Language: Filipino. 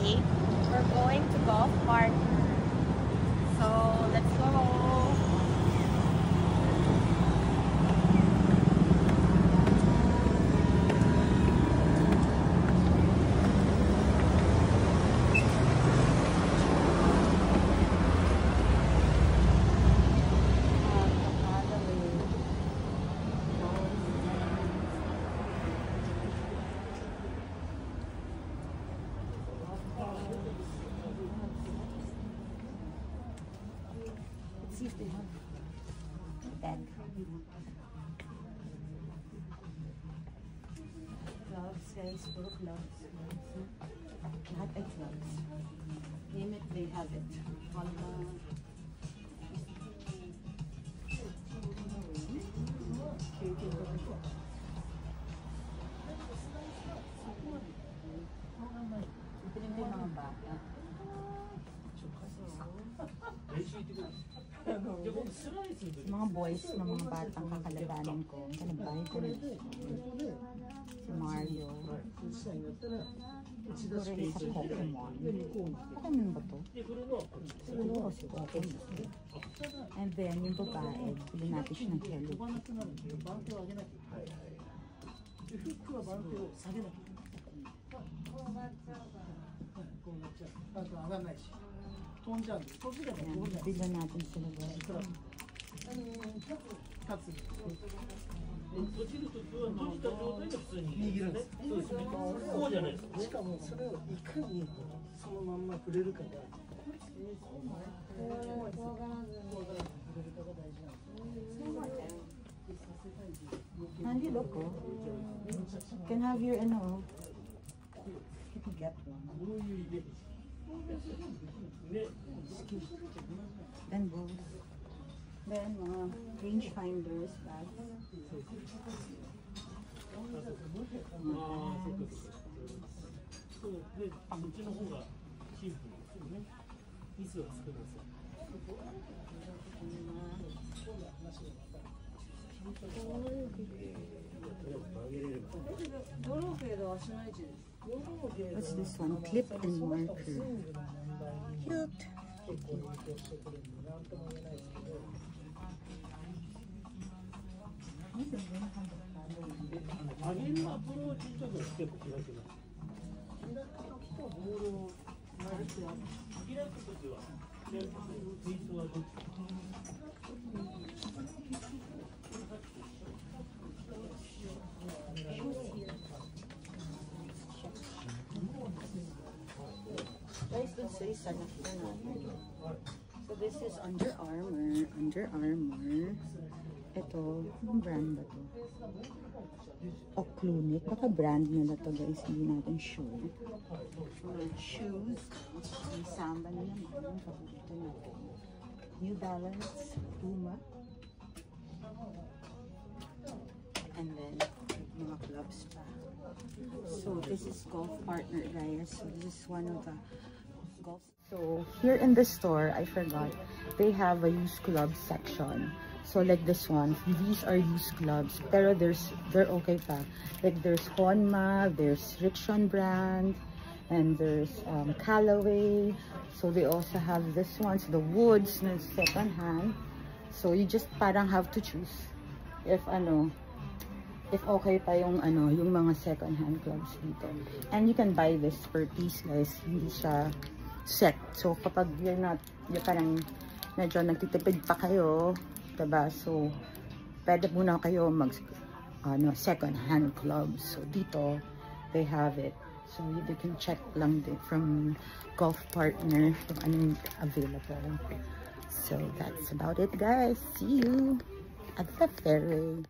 today. We're going to Golf Park. So, let's go! See if they have bed. Gloves, guys, puro gloves. Lahat ay gloves. Name it, they have it. Ito yung mga bata. Mga boys na mga batang kakalabanin ko. Kalabay ko rin. Si Mario. Siguro isa Pokemon. Pokemon ba to? Siguro si Pokemon. And then yung babae, pili natin siya ng Hello Bigyan natin sila guys. Handy look, oh. You can have your ano. You can get one. Then both. Then range finders bags. What's this one? Clip and marker. Cute. Guys, dun sa isa nakita natin. So this is Under Armour. Under Armour. Ito, yung brand ba to? Oklunic. Baka brand nila to guys. Hindi natin sure. Shoes. Yung samba na naman. Paborito natin. New Balance. Puma. And then, mga clubs pa. So this is Golf Partner guys. So this is one of the golf. So here in the store, I forgot, they have a used club section. So like this one, these are used clubs, pero they're okay pa. Like there's Honma, there's Rickson brand, and there's Callaway. So they also have this one, so the Woods, na second hand. So you just parang have to choose if if okay pa yung yung mga second hand clubs dito. And you can buy this per piece guys, hindi siya set. So kapag you're parang medyo nagtitipid pa kayo, diba? So pwede muna kayo mag second hand clubs. So dito they have it. So you can check lang din from Golf Partner kung anong available. So that's about it guys. See you at the fairway.